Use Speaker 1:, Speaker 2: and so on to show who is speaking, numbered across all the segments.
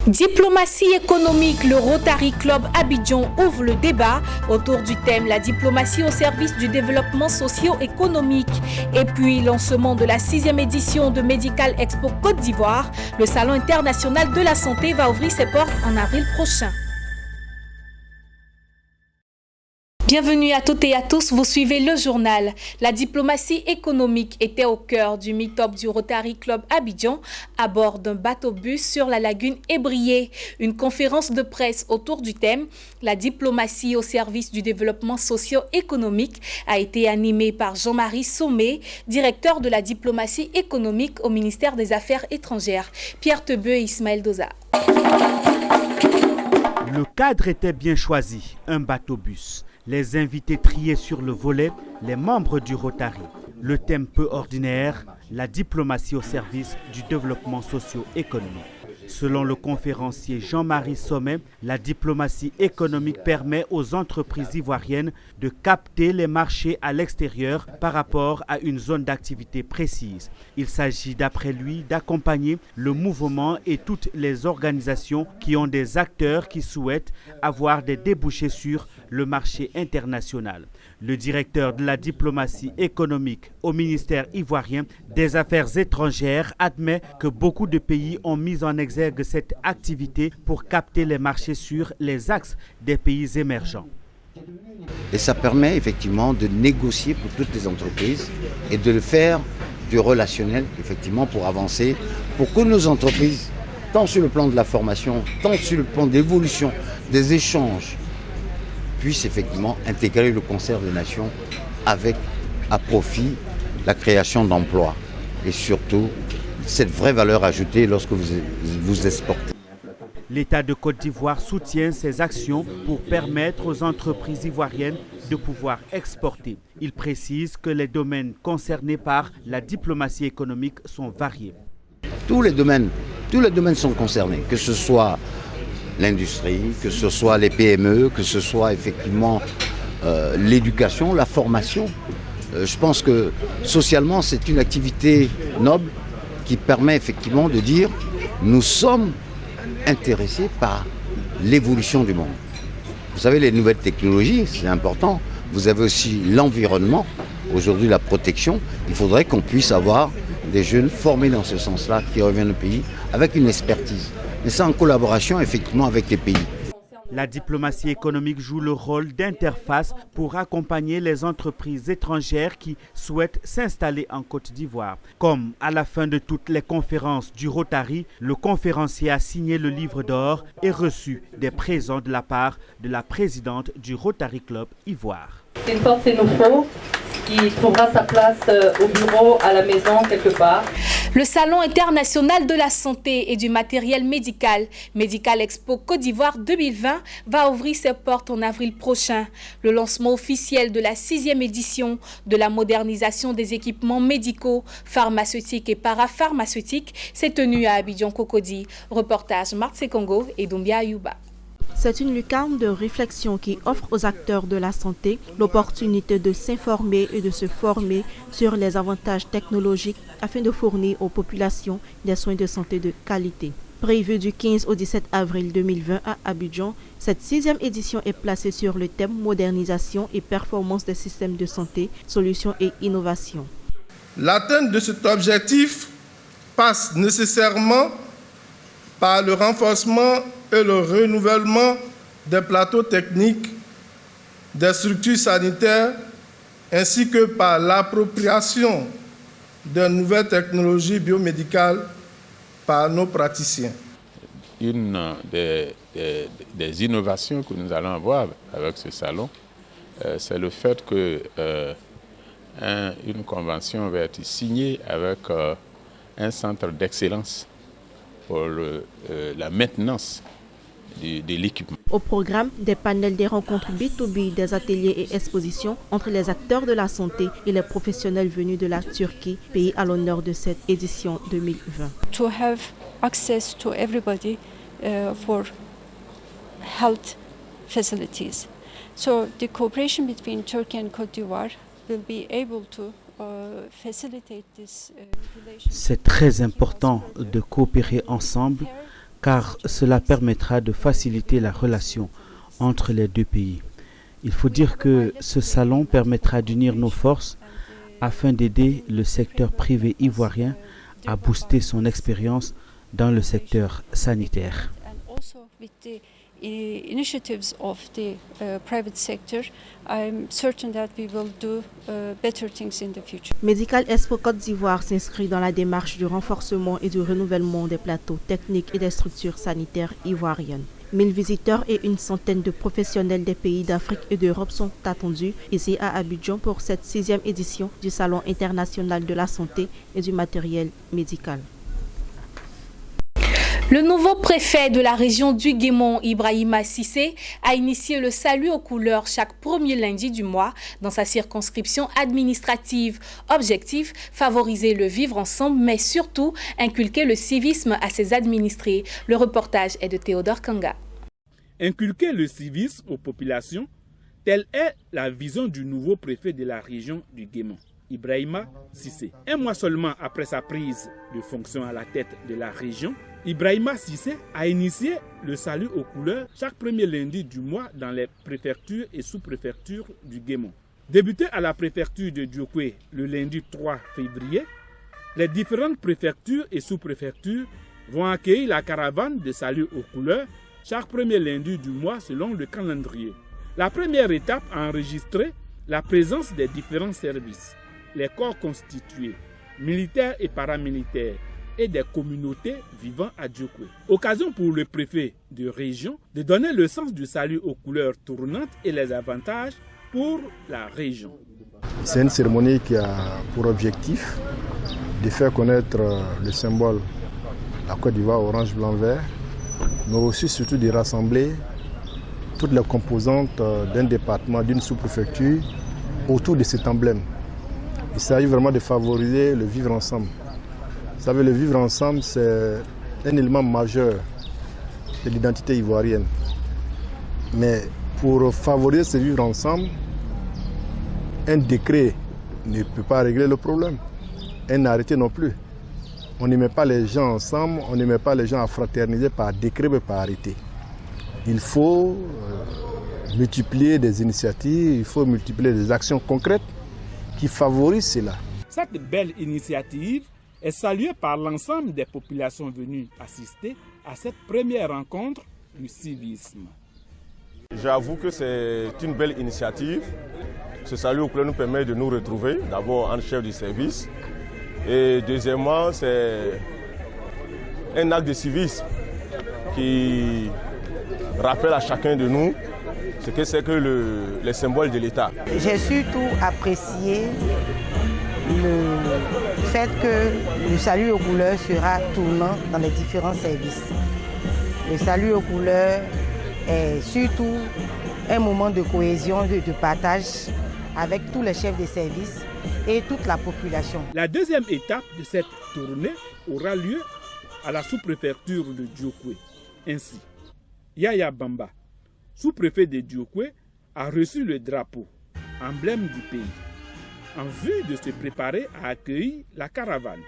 Speaker 1: Diplomatie économique, le Rotary Club Abidjan ouvre le débat autour du thème la diplomatie au service du développement socio-économique. Et puis lancement de la 6e édition de Medical Expo Côte d'Ivoire, le Salon international de la santé va ouvrir ses portes en avril prochain. Bienvenue à toutes et à tous, vous suivez le journal. La diplomatie économique était au cœur du meet-up du Rotary Club Abidjan à bord d'un bateau-bus sur la lagune Ébrié. Une conférence de presse autour du thème « La diplomatie au service du développement socio-économique » a été animée par Jean-Marie Sommet, directeur de la diplomatie économique au ministère des Affaires étrangères, Pierre Tebeu et Ismaël Doza.
Speaker 2: Le cadre était bien choisi, un bateau-bus. Les invités triés sur le volet, les membres du Rotary. Le thème peu ordinaire, la diplomatie au service du développement socio-économique. Selon le conférencier Jean-Marie Sommet, la diplomatie économique permet aux entreprises ivoiriennes de capter les marchés à l'extérieur par rapport à une zone d'activité précise. Il s'agit d'après lui d'accompagner le mouvement et toutes les organisations qui ont des acteurs qui souhaitent avoir des débouchés sur le marché international. Le directeur de la diplomatie économique au ministère ivoirien des Affaires étrangères admet que beaucoup de pays ont mis en exergue cette activité pour capter les marchés sur les axes des pays émergents.
Speaker 3: Et ça permet effectivement de négocier pour toutes les entreprises et de le faire du relationnel effectivement pour avancer, pour que nos entreprises, tant sur le plan de la formation, tant sur le plan de l'évolution des échanges, puissent effectivement intégrer le concert des nations avec à profit la création d'emplois et surtout cette vraie valeur ajoutée lorsque vous exportez.
Speaker 2: L'État de Côte d'Ivoire soutient ces actions pour permettre aux entreprises ivoiriennes de pouvoir exporter. Il précise que les domaines concernés par la diplomatie économique sont variés.
Speaker 3: Tous les domaines sont concernés, que ce soit l'industrie, que ce soit les PME, que ce soit effectivement l'éducation, la formation. Je pense que socialement, c'est une activité noble qui permet effectivement de dire nous sommes intéressés par l'évolution du monde. Vous savez, les nouvelles technologies, c'est important. Vous avez aussi l'environnement, aujourd'hui la protection. Il faudrait qu'on puisse avoir des jeunes formés dans ce sens-là qui reviennent au pays avec une expertise. Et ça en collaboration effectivement avec les pays.
Speaker 2: La diplomatie économique joue le rôle d'interface pour accompagner les entreprises étrangères qui souhaitent s'installer en Côte d'Ivoire. Comme à la fin de toutes les conférences du Rotary, le conférencier a signé le livre d'or et reçu des présents de la part de la présidente du Rotary Club Ivoire.
Speaker 4: C'est une force Sénophore qui trouvera sa place au bureau, à la maison, quelque part.
Speaker 1: Le Salon international de la santé et du matériel médical, Medical Expo Côte d'Ivoire 2020, va ouvrir ses portes en avril prochain. Le lancement officiel de la 6e édition de la modernisation des équipements médicaux, pharmaceutiques et parapharmaceutiques s'est tenu à Abidjan-Cocody. Reportage Martse Congo et Doumbia Ayouba.
Speaker 5: C'est une lucarne de réflexion qui offre aux acteurs de la santé l'opportunité de s'informer et de se former sur les avantages technologiques afin de fournir aux populations des soins de santé de qualité. Prévue du 15 au 17 avril 2020 à Abidjan, cette 6e édition est placée sur le thème modernisation et performance des systèmes de santé, solutions et innovations.
Speaker 6: L'atteinte de cet objectif passe nécessairement par le renforcement et le renouvellement des plateaux techniques, des structures sanitaires, ainsi que par l'appropriation de nouvelles technologies biomédicales par nos praticiens.
Speaker 7: Une des innovations que nous allons avoir avec ce salon, c'est le fait qu'une convention va être signée avec un centre d'excellence pour la maintenance de l'équipement.
Speaker 5: Au programme, des panels, des rencontres B2B, des ateliers et expositions entre les acteurs de la santé et les professionnels venus de la Turquie, pays à l'honneur de cette édition 2020.
Speaker 8: To have access to everybody for health facilities. So the cooperation between Turkey and Côte d'Ivoire will be able to
Speaker 2: C'est très important de coopérer ensemble car cela permettra de faciliter la relation entre les deux pays. Il faut dire que ce salon permettra d'unir nos forces afin d'aider le secteur privé ivoirien à booster son expérience dans le secteur sanitaire.
Speaker 8: Initiatives of the private sector, I'm certain that we will do better things in the future.
Speaker 5: Medical Expo Côte d'Ivoire s'inscrit dans la démarche du renforcement et du renouvellement des plateaux techniques et des structures sanitaires ivoiriennes. 1000 visiteurs et une centaine de professionnels des pays d'Afrique et d'Europe sont attendus ici à Abidjan pour cette 6e édition du Salon international de la santé et du matériel médical.
Speaker 1: Le nouveau préfet de la région du Guémon, Ibrahima Cissé, a initié le salut aux couleurs chaque premier lundi du mois dans sa circonscription administrative. Objectif, favoriser le vivre ensemble, mais surtout inculquer le civisme à ses administrés. Le reportage est de Théodore Kanga.
Speaker 9: Inculquer le civisme aux populations, telle est la vision du nouveau préfet de la région du Guémon, Ibrahima Cissé. Un mois seulement après sa prise de fonction à la tête de la région, Ibrahima Cissé a initié le salut aux couleurs chaque premier lundi du mois dans les préfectures et sous-préfectures du Guémon. Débuté à la préfecture de Diokwe le lundi 3 février, les différentes préfectures et sous-préfectures vont accueillir la caravane de salut aux couleurs chaque premier lundi du mois selon le calendrier. La première étape a enregistré la présence des différents services, les corps constitués, militaires et paramilitaires, et des communautés vivant à Diokwe. Occasion pour le préfet de région de donner le sens du salut aux couleurs tournantes et les avantages pour la région.
Speaker 10: C'est une cérémonie qui a pour objectif de faire connaître le symbole la Côte d'Ivoire orange, blanc, vert, mais aussi surtout de rassembler toutes les composantes d'un département, d'une sous-préfecture autour de cet emblème. Il s'agit vraiment de favoriser le vivre ensemble. Vous savez, le vivre ensemble, c'est un élément majeur de l'identité ivoirienne. Mais pour favoriser ce vivre ensemble, un décret ne peut pas régler le problème. Un arrêté non plus. On ne met pas les gens ensemble, on ne met pas les gens à fraterniser par décret, mais par arrêté. Il faut multiplier des initiatives, il faut multiplier des actions concrètes qui favorisent cela.
Speaker 9: Cette belle initiative est saluée par l'ensemble des populations venues assister à cette première rencontre du civisme.
Speaker 11: J'avoue que c'est une belle initiative. Ce salut aux couleurs nous permet de nous retrouver, d'abord en chef du service, et deuxièmement, c'est un acte de civisme qui rappelle à chacun de nous ce que c'est que les symboles de l'État.
Speaker 12: J'ai surtout apprécié le fait que le salut aux couleurs sera tournant dans les différents services. Le salut aux couleurs est surtout un moment de cohésion, de partage avec tous les chefs de service et toute la population.
Speaker 9: La deuxième étape de cette tournée aura lieu à la sous-préfecture de Diokwe. Ainsi, Yaya Bamba, sous-préfet de Diokwe, a reçu le drapeau, emblème du pays, en vue de se préparer à accueillir la caravane.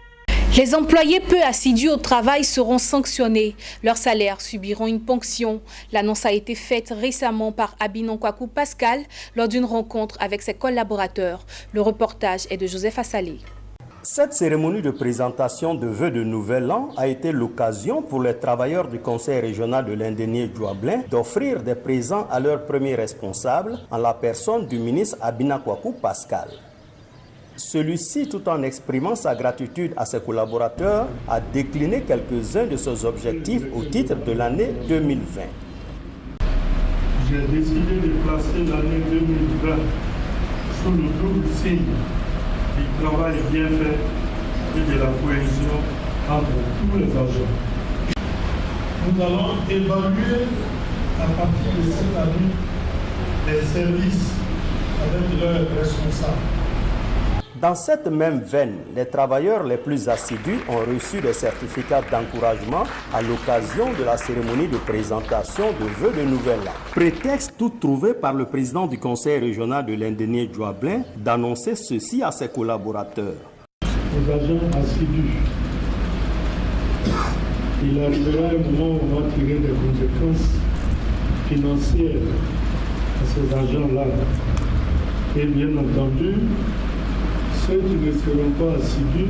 Speaker 1: Les employés peu assidus au travail seront sanctionnés. Leurs salaires subiront une ponction. L'annonce a été faite récemment par Abinon Kwaku Pascal lors d'une rencontre avec ses collaborateurs. Le reportage est de Joseph Assalé.
Speaker 13: Cette cérémonie de présentation de vœux de Nouvel An a été l'occasion pour les travailleurs du Conseil régional de l'Indénié Douablin d'offrir des présents à leur premier responsable en la personne du ministre Abinon Kwaku Pascal. Celui-ci, tout en exprimant sa gratitude à ses collaborateurs, a décliné quelques-uns de ses objectifs au titre de l'année 2020.
Speaker 14: J'ai décidé de placer l'année 2020 sous le double signe du travail bien fait et de la cohésion entre tous les agents. Nous allons évaluer à partir de cette année les services avec leurs responsables.
Speaker 13: Dans cette même veine, les travailleurs les plus assidus ont reçu des certificats d'encouragement à l'occasion de la cérémonie de présentation de vœux de Nouvel An. Prétexte tout trouvé par le président du Conseil régional de l'Indénié Douablin d'annoncer ceci à ses collaborateurs.
Speaker 14: Les agents assidus il arrivera un moment où on va tirer des conséquences financières à ces agents-là. Et bien entendu, ceux qui ne seront pas assidus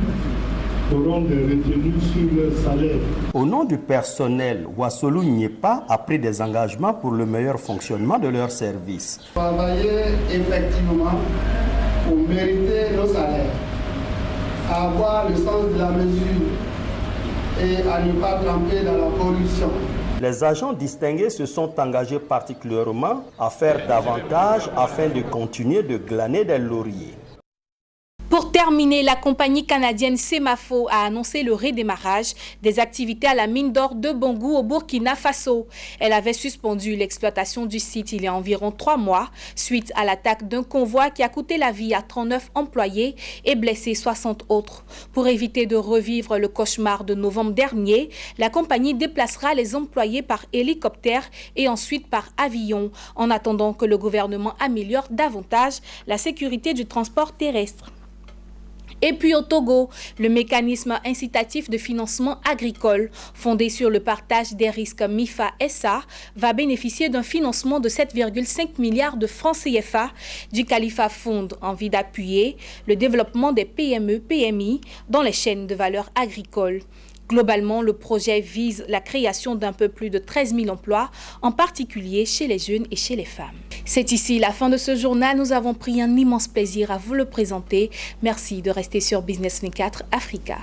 Speaker 14: auront des retenues sur leur salaire.
Speaker 13: Au nom du personnel, Wassolou Nyepa a pris des engagements pour le meilleur fonctionnement de leur service.
Speaker 15: Travailler effectivement pour mériter nos salaires, avoir le sens de la mesure et à ne pas tremper dans la corruption.
Speaker 13: Les agents distingués se sont engagés particulièrement à faire davantage afin de continuer de glaner des lauriers.
Speaker 1: Pour terminer, la compagnie canadienne Semafo a annoncé le redémarrage des activités à la mine d'or de Bangou au Burkina Faso. Elle avait suspendu l'exploitation du site il y a environ 3 mois suite à l'attaque d'un convoi qui a coûté la vie à 39 employés et blessé 60 autres. Pour éviter de revivre le cauchemar de novembre dernier, la compagnie déplacera les employés par hélicoptère et ensuite par avion, en attendant que le gouvernement améliore davantage la sécurité du transport terrestre. Et puis au Togo, le mécanisme incitatif de financement agricole, fondé sur le partage des risques MIFA-SA, va bénéficier d'un financement de 7,5 milliards de francs CFA du Khalifa Fund en vue d'appuyer le développement des PME-PMI dans les chaînes de valeur agricole. Globalement, le projet vise la création d'un peu plus de 13 000 emplois, en particulier chez les jeunes et chez les femmes. C'est ici la fin de ce journal. Nous avons pris un immense plaisir à vous le présenter. Merci de rester sur Business 24 Africa.